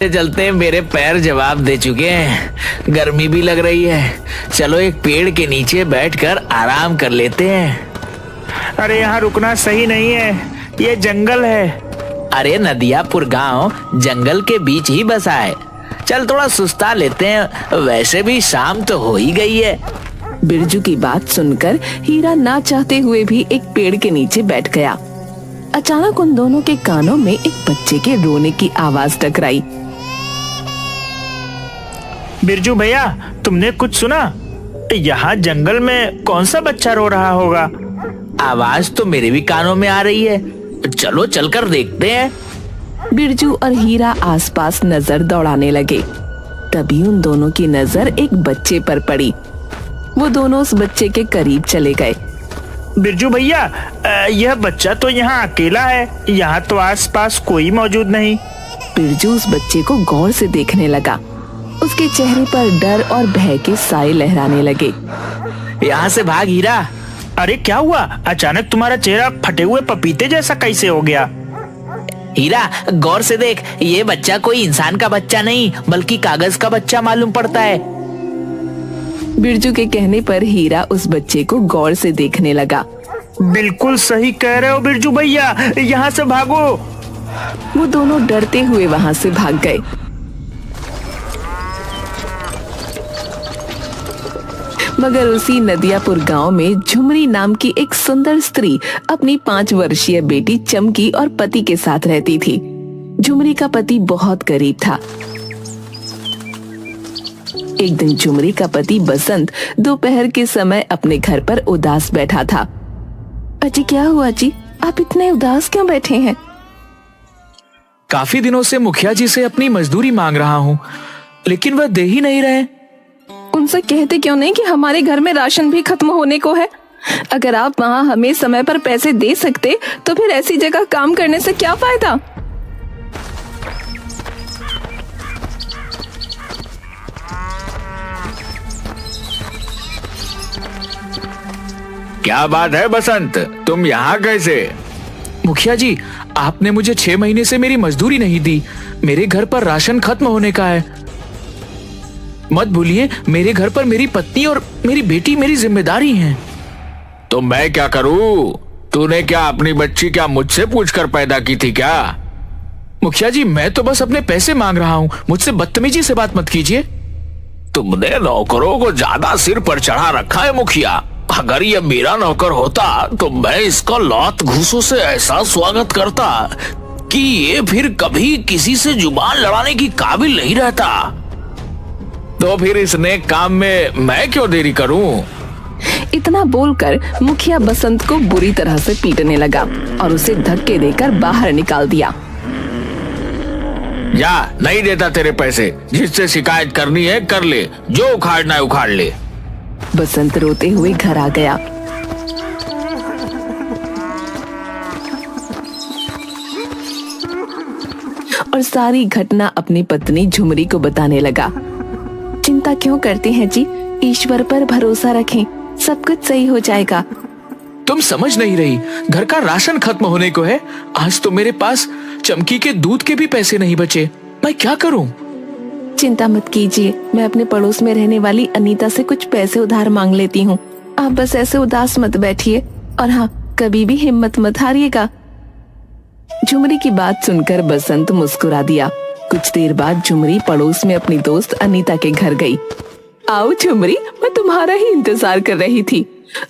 चलते मेरे पैर जवाब दे चुके हैं, गर्मी भी लग रही है। चलो एक पेड़ के नीचे बैठकर आराम कर लेते हैं। अरे यहाँ रुकना सही नहीं है, ये जंगल है। अरे नदियापुर गांव जंगल के बीच ही बसा है। चल थोड़ा सुस्ता लेते हैं, वैसे भी शाम तो हो ही गई है। बिरजू की बात सुनकर हीरा ना चाहते हुए भी एक पेड़ के नीचे बैठ गया। अचानक उन दोनों के कानों में एक बच्चे के रोने की आवाज टकराई। बिरजू भैया, तुमने कुछ सुना? यहाँ जंगल में कौन सा बच्चा रो रहा होगा? आवाज तो मेरे भी कानों में आ रही है, चलो चलकर देखते हैं। बिरजू और हीरा आसपास नजर दौड़ाने लगे। तभी उन दोनों की नजर एक बच्चे पर पड़ी। वो दोनों उस बच्चे के करीब चले गए। बिरजू भैया, यह बच्चा तो यहाँ अकेला है, यहाँ तो आसपास कोई मौजूद नहीं। बिरजू उस बच्चे को गौर से देखने लगा। उसके चेहरे पर डर और भय के साए लहराने लगे। यहाँ से भाग हीरा। अरे क्या हुआ? अचानक तुम्हारा चेहरा फटे हुए पपीते जैसा कैसे हो गया? हीरा गौर से देख, ये बच्चा कोई इंसान का बच्चा नहीं बल्कि कागज का बच्चा मालूम पड़ता है। बिरजू के कहने पर हीरा उस बच्चे को गौर से देखने लगा। बिल्कुल सही कह रहे हो बिरजू भैया, यहाँ से भागो। वो दोनों डरते हुए वहाँ से भाग गए। मगर उसी नदियापुर गांव में झुमरी नाम की एक सुंदर स्त्री अपनी 5 वर्षीय बेटी चमकी और पति के साथ रहती थी। झुमरी का पति बहुत गरीब था। एक दिन झुमरी का पति बसंत दोपहर के समय अपने घर पर उदास बैठा था। अजी क्या हुआ जी, आप इतने उदास क्यों बैठे हैं? काफी दिनों से मुखिया जी से अपनी मजदूरी मांग रहा हूँ, लेकिन वह दे ही नहीं रहे। उनसे कहते क्यों नहीं कि हमारे घर में राशन भी खत्म होने को है। अगर आप वहाँ हमें समय पर पैसे दे सकते तो फिर ऐसी जगह काम करने से क्या फायदा। क्या बात है बसंत, तुम यहाँ कैसे? मुखिया जी, आपने मुझे 6 महीने से मेरी मजदूरी नहीं दी। मेरे घर पर राशन खत्म होने का है। मत भूलिए, मेरे घर पर मेरी पत्नी और मेरी बेटी मेरी जिम्मेदारी हैं। तो मैं क्या करूं? तूने क्या अपनी बच्ची क्या मुझसे पूछकर पैदा की थी क्या? मुखिया जी, मैं तो बस अपने पैसे मांग रहा हूँ, मुझसे बदतमीजी से बात मत कीजिए। तुमने नौकरों को ज्यादा सिर पर चढ़ा रखा है मुखिया। अगर ये मेरा नौकर होता तो मैं इसका लात घूसों से ऐसा स्वागत करता कि ये फिर कभी किसी से जुबान लड़ाने की काबिल नहीं रहता। तो फिर इस नेक काम में मैं क्यों देरी करूं? इतना बोलकर मुखिया बसंत को बुरी तरह से पीटने लगा और उसे धक्के देकर बाहर निकाल दिया। जा, नहीं देता तेरे पैसे। जिससे शिकायत करनी है कर ले, जो उखाड़ना है उखाड़ ले। बसंत रोते हुए घर आ गया। और सारी घटना अपनी पत्नी झुमरी को बताने लगा। चिंता क्यों करते हैं जी, ईश्वर पर भरोसा रखें, सब कुछ सही हो जाएगा। तुम समझ नहीं रही, घर का राशन खत्म होने को है। आज तो मेरे पास चमकी के दूध के भी पैसे नहीं बचे। मैं क्या करूं? चिंता मत कीजिए, मैं अपने पड़ोस में रहने वाली अनीता से कुछ पैसे उधार मांग लेती हूँ। आप बस ऐसे उदास मत बैठिए और हाँ, कभी भी हिम्मत मत हारिएगा। झुमरी की बात सुनकर बसंत मुस्कुरा दिया। कुछ देर बाद झुमरी पड़ोस में अपनी दोस्त अनीता के घर गई। आओ झुमरी, मैं तुम्हारा ही इंतजार कर रही थी।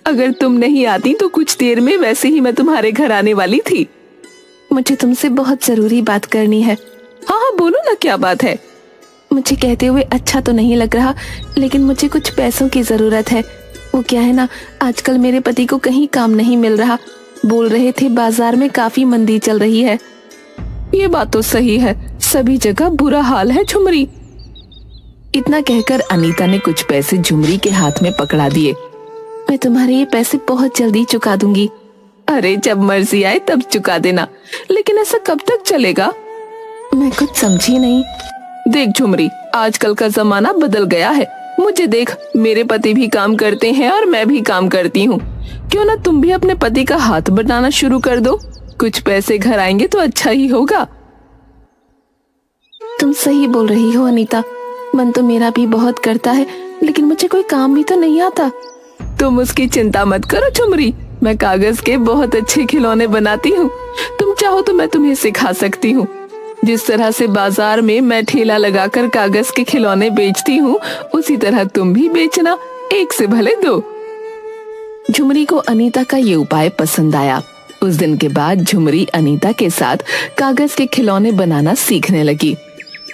अगर तुम नहीं आती तो कुछ देर में वैसे ही मैं तुम्हारे घर आने वाली थी। मुझे तुमसे बहुत जरूरी बात करनी है। हाँ हाँ बोलो ना, क्या बात है? मुझे कहते हुए अच्छा तो नहीं लग रहा, लेकिन मुझे कुछ पैसों की जरूरत है। वो क्या है ना, आजकल मेरे पति को कहीं काम नहीं मिल रहा। बोल रहे थे बाजार में काफी मंदी चल रही है। ये बात तो सही है, सभी जगह बुरा हाल है झुमरी। इतना कहकर अनीता ने कुछ पैसे झुमरी के हाथ में पकड़ा दिए। मैं तुम्हारे ये पैसे बहुत जल्दी चुका दूंगी। अरे जब मर्जी आए तब चुका देना, लेकिन ऐसा कब तक चलेगा? मैं कुछ समझी नहीं। देख झुमरी, आजकल का जमाना बदल गया है। मुझे देख, मेरे पति भी काम करते हैं और मैं भी काम करती हूँ। क्यों ना तुम भी अपने पति का हाथ बटाना शुरू कर दो। कुछ पैसे घर आएंगे तो अच्छा ही होगा। तुम सही बोल रही हो अनीता, मन तो मेरा भी बहुत करता है, लेकिन मुझे कोई काम भी तो नहीं आता। तुम उसकी चिंता मत करो झुमरी, मैं कागज के बहुत अच्छे खिलौने बनाती हूँ। तुम चाहो तो मैं तुम्हें सिखा सकती हूँ। जिस तरह से बाजार में मैं ठेला लगाकर कागज के खिलौने बेचती हूँ, उसी तरह तुम भी बेचना, एक से भले दो। झुमरी को अनीता का ये उपाय पसंद आया। उस दिन के बाद झुमरी अनीता के साथ कागज के खिलौने बनाना सीखने लगी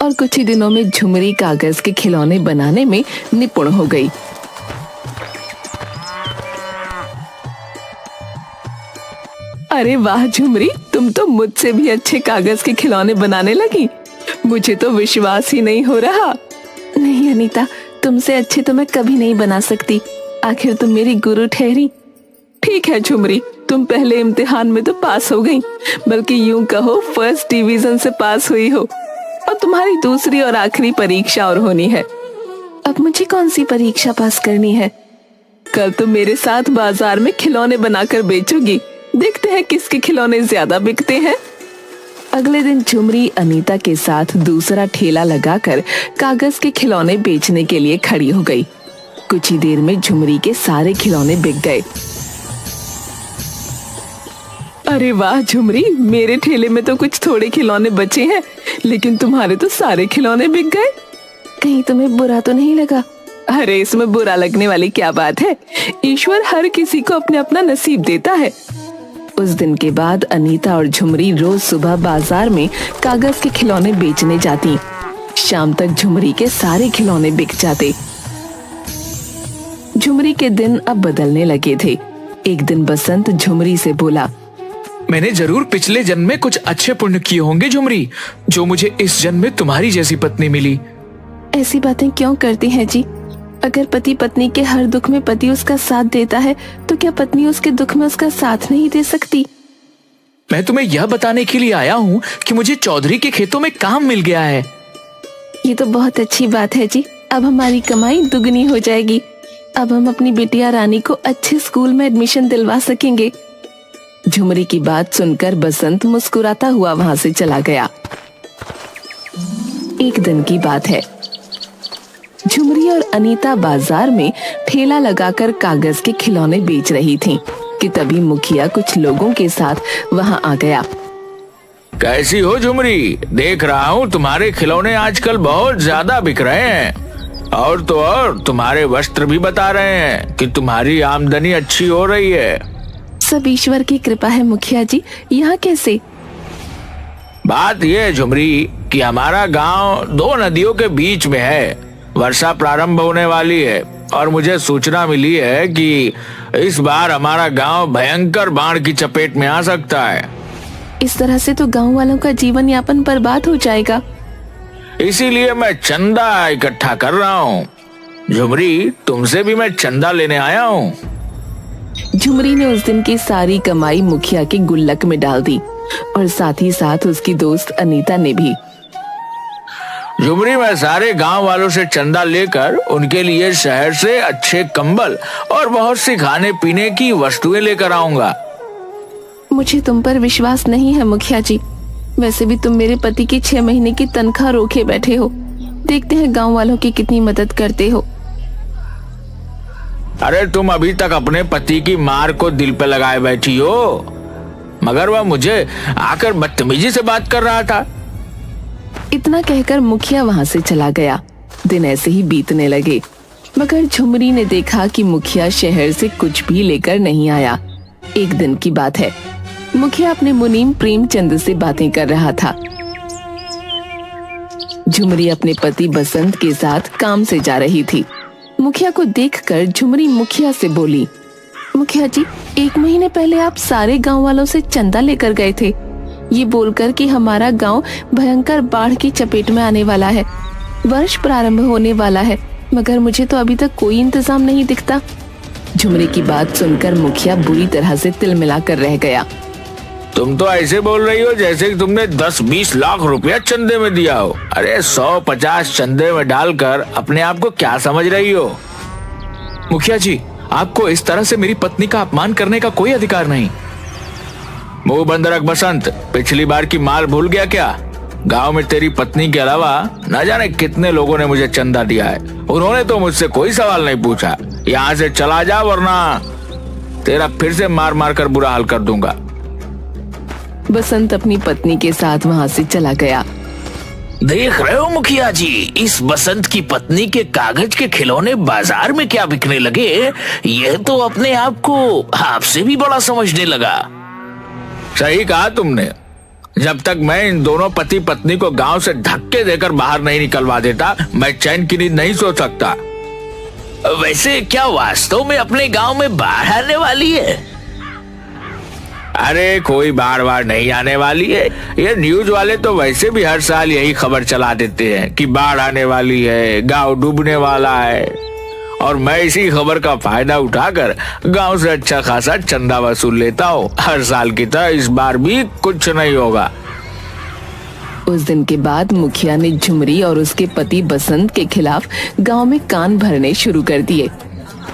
और कुछ ही दिनों में झुमरी कागज के खिलौने बनाने में निपुण हो गई। अरे वाह झुमरी, तुम तो मुझसे भी अच्छे कागज के खिलौने बनाने लगी। मुझे तो विश्वास ही नहीं हो रहा। नहीं अनीता, तुमसे अच्छे तो मैं कभी नहीं बना सकती, आखिर तुम मेरी गुरु ठहरी। ठीक है झुमरी, तुम पहले इम्तिहान में तो पास हो गई, बल्कि यूं कहो फर्स्ट डिवीजन से पास हुई हो। और तुम्हारी दूसरी और आखिरी परीक्षा और होनी है। अब मुझे कौन सी परीक्षा पास करनी है? कल तुम मेरे साथ बाजार में खिलौने बनाकर बेचोगी। देखते हैं किसके खिलौने ज्यादा बिकते हैं। अगले दिन झुमरी अनीता के साथ दूसरा ठेला लगाकर कागज के खिलौने बेचने के लिए खड़ी हो गई। कुछ ही देर में झुमरी के सारे खिलौने बिक गए। अरे वाह झुमरी, मेरे ठेले में तो कुछ थोड़े खिलौने बचे हैं, लेकिन तुम्हारे तो सारे खिलौने बिक गए। कहीं तुम्हें बुरा तो नहीं लगा? अरे इसमें बुरा लगने वाली क्या बात है, ईश्वर हर किसी को अपना अपना नसीब देता है। उस दिन के बाद अनीता और झुमरी रोज सुबह बाजार में कागज के खिलौने बेचने जाती। शाम तक झुमरी के सारे खिलौने बिक जाते। झुमरी के दिन अब बदलने लगे थे। एक दिन बसंत झुमरी से बोला, मैंने जरूर पिछले जन्म में कुछ अच्छे पुण्य किए होंगे झुमरी, जो मुझे इस जन्म में तुम्हारी जैसी पत्नी मिली। ऐसी बातें क्यों करती हैं जी? अगर पति पत्नी के हर दुख में पति उसका साथ देता है, तो क्या पत्नी उसके दुख में उसका साथ नहीं दे सकती? मैं तुम्हें यह बताने के लिए आया हूँ कि मुझे चौधरी के खेतों में काम मिल गया है। ये तो बहुत अच्छी बात है जी। अब हमारी कमाई दुगनी हो जाएगी। अब हम अपनी बिटिया रानी को अच्छे स्कूल में एडमिशन दिलवा सकेंगे। झुमरी की बात सुनकर बसंत मुस्कुराता हुआ वहां से चला गया। एक दिन की बात है, झुमरी और अनीता बाजार में ठेला लगाकर कागज के खिलौने बेच रही थीं कि तभी मुखिया कुछ लोगों के साथ वहां आ गया। कैसी हो झुमरी? देख रहा हूँ तुम्हारे खिलौने आजकल बहुत ज्यादा बिक रहे हैं, और तो और तुम्हारे वस्त्र भी बता रहे हैं कि तुम्हारी आमदनी अच्छी हो रही है। सब ईश्वर की कृपा है मुखिया जी। यहाँ कैसे? बात यह है झुमरी कि हमारा गांव दो नदियों के बीच में है। वर्षा प्रारंभ होने वाली है और मुझे सूचना मिली है कि इस बार हमारा गांव भयंकर बाढ़ की चपेट में आ सकता है। इस तरह से तो गांव वालों का जीवन यापन बर्बाद हो जाएगा। इसीलिए मैं चंदा इकट्ठा कर रहा हूँ। झुमरी, तुमसे भी मैं चंदा लेने आया हूँ। झुमरी ने उस दिन की सारी कमाई मुखिया के गुल्लक में डाल दी और साथ ही साथ उसकी दोस्त अनीता ने भी। झुमरी, मैं सारे गांव वालों से चंदा लेकर उनके लिए शहर से अच्छे कंबल और बहुत सी खाने पीने की वस्तुएं लेकर आऊंगा। मुझे तुम पर विश्वास नहीं है मुखिया जी। वैसे भी तुम मेरे पति की 6 महीने की तनख्वाह रोके बैठे हो। देखते हैं गांव वालों की कितनी मदद करते हो। अरे तुम अभी तक अपने पति की मार को दिल पे लगाए बैठी हो, मगर वह मुझे आकर बदतमीजी से बात कर रहा था। इतना कहकर मुखिया वहां से चला गया। दिन ऐसे ही बीतने लगे, मगर झुमरी ने देखा कि मुखिया शहर से कुछ भी लेकर नहीं आया। एक दिन की बात है, मुखिया अपने मुनीम प्रेमचंद से बातें कर रहा था। झुमरी अपने पति बसंत के साथ काम से जा रही थी। मुखिया को देखकर झुमरी मुखिया से बोली, मुखिया जी, 1 महीने पहले आप सारे गांव वालों से चंदा लेकर गए थे, ये बोलकर कि हमारा गांव भयंकर बाढ़ की चपेट में आने वाला है, वर्ष प्रारंभ होने वाला है, मगर मुझे तो अभी तक कोई इंतजाम नहीं दिखता। झुमरी की बात सुनकर मुखिया बुरी तरह से तिलमिला कर रह गया। तुम तो ऐसे बोल रही हो जैसे कि तुमने 10-20 लाख रुपया चंदे में दिया हो। अरे 100-50 चंदे में डालकर अपने आप को क्या समझ रही हो? मुखिया जी, आपको इस तरह से मेरी पत्नी का अपमान करने का कोई अधिकार नहीं। मुंह बंद रख बसंत, पिछली बार की माल भूल गया क्या? गांव में तेरी पत्नी के अलावा न जाने कितने लोगों ने मुझे चंदा दिया है। उन्होंने तो मुझसे कोई सवाल नहीं पूछा। यहाँ से चला जा वरना तेरा फिर से मार मार कर बुरा हाल कर दूंगा। बसंत अपनी पत्नी के साथ वहाँ से चला गया। देख रहे हो मुखिया जी, इस बसंत की पत्नी के कागज के खिलौने बाजार में क्या बिकने लगे। यह तो अपने आप को आपसे भी बड़ा समझने लगा। सही कहा तुमने। जब तक मैं इन दोनों पति पत्नी को गांव से धक्के देकर बाहर नहीं निकलवा देता, मैं चैन की नींद नहीं सो सकता। वैसे क्या वास्तव में अपने गांव में बाढ़ आने वाली है? अरे कोई बाढ़ नहीं आने वाली है। ये न्यूज वाले तो वैसे भी हर साल यही खबर चला देते हैं कि बाढ़ आने वाली है, गांव डूबने वाला है, और मैं इसी खबर का फायदा उठाकर गांव से अच्छा खासा चंदा वसूल लेता हूँ। हर साल की तरह इस बार भी कुछ नहीं होगा। उस दिन के बाद मुखिया ने झुमरी और उसके पति बसंत के खिलाफ गांव में कान भरने शुरू कर दिए।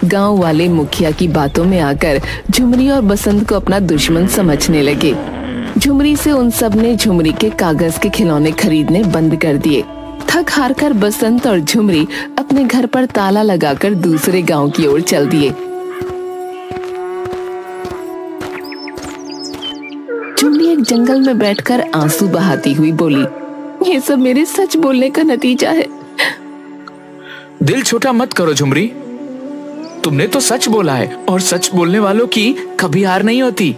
गांव वाले मुखिया की बातों में आकर झुमरी और बसंत को अपना दुश्मन समझने लगे। झुमरी से उन सब ने झुमरी के कागज के खिलौने खरीदने बंद कर दिए। थक हार कर बसंत और झुमरी अपने घर पर ताला लगाकर दूसरे गांव की ओर चल दिए। झुमरी एक जंगल में बैठकर आंसू बहाती हुई बोली, ये सब मेरे सच बोलने का नतीजा है। दिल छोटा मत करो झुमरी, तुमने तो सच बोला है और सच बोलने वालों की कभी हार नहीं होती।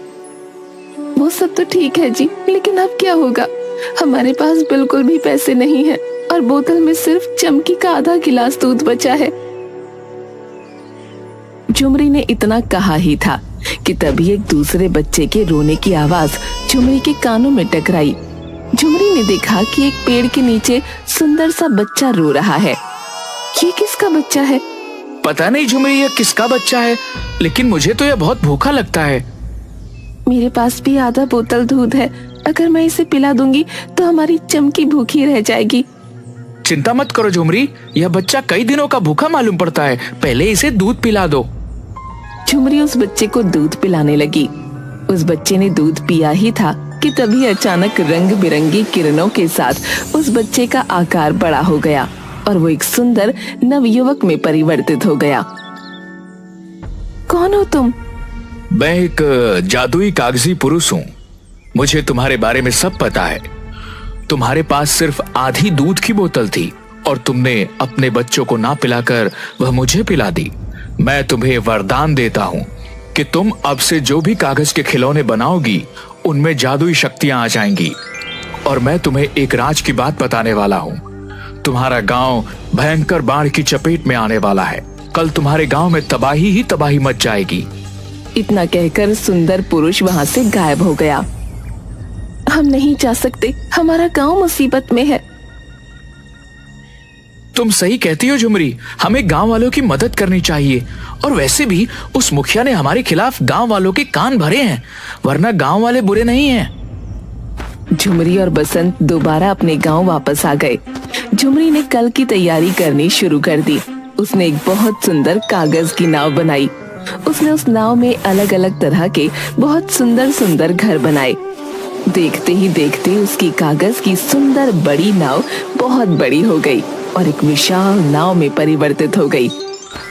वो सब तो ठीक है जी, लेकिन अब क्या होगा? हमारे पास बिल्कुल भी पैसे नहीं है और बोतल में सिर्फ चमकी का आधा गिलास दूध बचा है। झुमरी ने इतना कहा ही था कि तभी एक दूसरे बच्चे के रोने की आवाज झुमरी के कानों में टकराई। झुमरी ने देखा कि एक पेड़ के नीचे सुंदर सा बच्चा रो रहा है। ये किसका बच्चा है? पता नहीं झुमरी ये किसका बच्चा है, लेकिन मुझे तो यह बहुत भूखा लगता है। मेरे पास भी आधा बोतल दूध है, अगर मैं इसे पिला दूंगी तो हमारी चमकी भूखी रह जाएगी। चिंता मत करो झुमरी, यह बच्चा कई दिनों का भूखा मालूम पड़ता है, पहले इसे दूध पिला दो। झुमरी उस बच्चे को दूध पिलाने लगी। उस बच्चे ने दूध पिया ही था कि तभी अचानक रंग बिरंगी किरणों के साथ उस बच्चे का आकार बड़ा हो गया और वो एक सुंदर नवयुवक में परिवर्तित हो गया। कौन हो तुम? मैं एक जादुई कागजी पुरुष हूँ। मुझे तुम्हारे बारे में सब पता है। तुम्हारे पास सिर्फ आधी दूध की बोतल थी और तुमने अपने बच्चों को ना पिलाकर वह मुझे पिला दी। मैं तुम्हें वरदान देता हूँ कि तुम अब से जो भी कागज के खिलौने बनाओगी उनमें जादुई शक्तियां आ जाएंगी। और मैं तुम्हें एक राज की बात बताने वाला हूँ। तुम्हारा गांव भयंकर बाढ़ की चपेट में आने वाला है। कल तुम्हारे गांव में तबाही ही तबाही मच जाएगी। इतना कहकर सुंदर पुरुष वहाँ से गायब हो गया। हम नहीं जा सकते, हमारा गांव मुसीबत में है। तुम सही कहती हो झुमरी, हमें गांव वालों की मदद करनी चाहिए। और वैसे भी उस मुखिया ने हमारे खिलाफ गांव वालों के कान भरे हैं, वरना गांव वाले बुरे नहीं हैं। झुमरी और बसंत दोबारा अपने गांव वापस आ गए। झुमरी ने कल की तैयारी करनी शुरू कर दी। उसने एक बहुत सुंदर कागज की नाव बनाई। उसने उस नाव में अलग अलग तरह के बहुत सुंदर सुंदर घर बनाए। देखते ही देखते उसकी कागज की सुंदर बड़ी नाव बहुत बड़ी हो गई और एक विशाल नाव में परिवर्तित हो गई।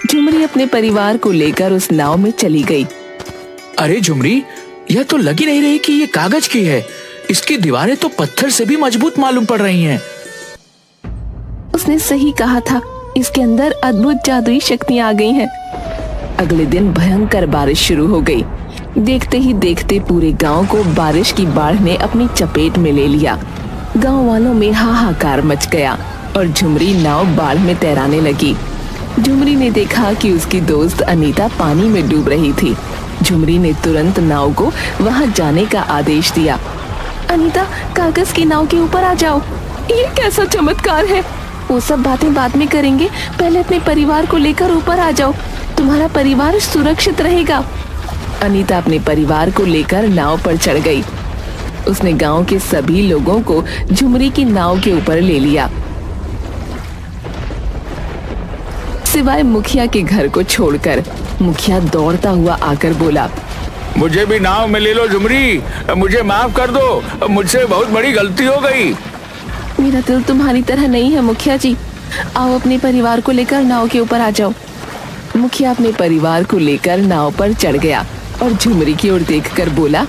झुमरी अपने परिवार को लेकर उस नाव में चली गई। अरे झुमरी, यह तो लग ही नहीं रही कि ये कागज की है। इसकी दीवारें तो पत्थर से भी मजबूत मालूम पड़ रही हैं। उसने सही कहा था, इसके अंदर अद्भुत जादुई शक्तियां आ गई हैं। अगले दिन भयंकर बारिश शुरू हो गई। देखते ही देखते पूरे गांव को बारिश की बाढ़ ने अपनी चपेट में ले लिया। गांव वालों में हाहाकार मच गया और झुमरी नाव बाढ़ में तैराने लगी। झुमरी ने देखा कि उसकी दोस्त अनीता पानी में डूब रही थी। झुमरी ने तुरंत नाव को वहां जाने का आदेश दिया। अनीता, कागज की नाव के ऊपर आ जाओ। ये कैसा चमत्कार है? वो सब बातें बाद में करेंगे, पहले अपने परिवार को लेकर ऊपर आ जाओ। तुम्हारा परिवार सुरक्षित रहेगा। अनीता अपने परिवार को लेकर नाव पर चढ़ गई। उसने गांव के सभी लोगों को झुमरी की नाव के ऊपर ले लिया, सिवाय मुखिया के घर को छोड़कर। मुखिया दौड़ता हुआ आकर बोला, मुझे भी नाव में ले लो झुमरी, मुझे माफ कर दो, मुझसे बहुत बड़ी गलती हो गई। मेरा दिल तुम्हारी तरह नहीं है मुखिया जी। आओ अपने परिवार को लेकर नाव के ऊपर आ जाओ। मुखिया अपने परिवार को लेकर नाव पर चढ़ गया और झुमरी की ओर देखकर बोला,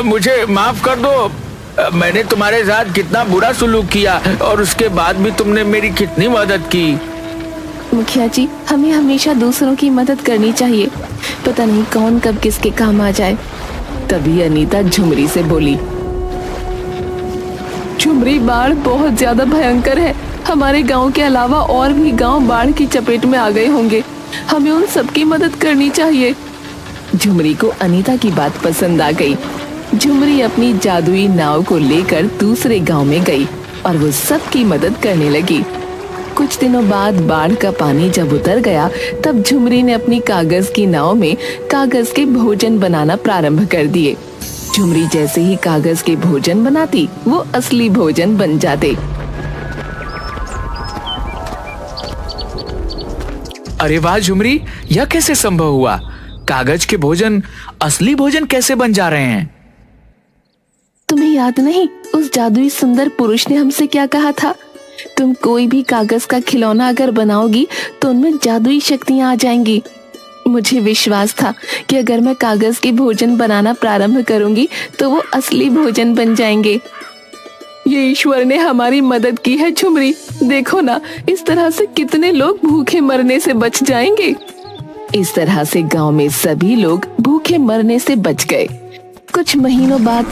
मुझे माफ कर दो। मैंने तुम्हारे साथ कितना बुरा सुलूक किया और उसके बाद भी तुमने मेरी कितनी मदद की। मुखिया जी, हमें हमेशा दूसरों की मदद करनी चाहिए। पता नहीं कौन कब किसके काम आ जाए। तभी अनीता झुमरी से बोली, झुमरी, बाढ़ बहुत ज्यादा भयंकर है। हमारे गांव के अलावा और भी गांव बाढ़ की चपेट में आ गए होंगे। हमें उन सबकी मदद करनी चाहिए। झुमरी को अनीता की बात पसंद आ गई। झुमरी अपनी जादुई नाव को लेकर दूसरे गांव में गई और वो सबकी मदद करने लगी। कुछ दिनों बाद बाढ़ का पानी जब उतर गया, तब झुमरी ने अपनी कागज की नाव में कागज के भोजन बनाना प्रारंभ कर दिए। झुमरी जैसे ही कागज के भोजन बनाती, वो असली भोजन बन जाते। अरे वाह झुमरी, यह कैसे संभव हुआ? कागज के भोजन असली भोजन कैसे बन जा रहे हैं? तुम्हें याद नहीं, उस जादुई सुंदर पुरुष ने हमसे क्या कहा था? तुम कोई भी कागज का खिलौना अगर बनाओगी तो उनमें जादुई शक्तियां आ जाएंगी। मुझे विश्वास था कि अगर मैं कागज के भोजन बनाना प्रारंभ करूंगी तो वो असली भोजन बन जाएंगे। ये ईश्वर ने हमारी मदद की है झुमरी। देखो ना, इस तरह से कितने लोग भूखे मरने से बच जाएंगे। इस तरह से गांव में सभी लोग भूखे मरने से बच गए। कुछ महीनों बाद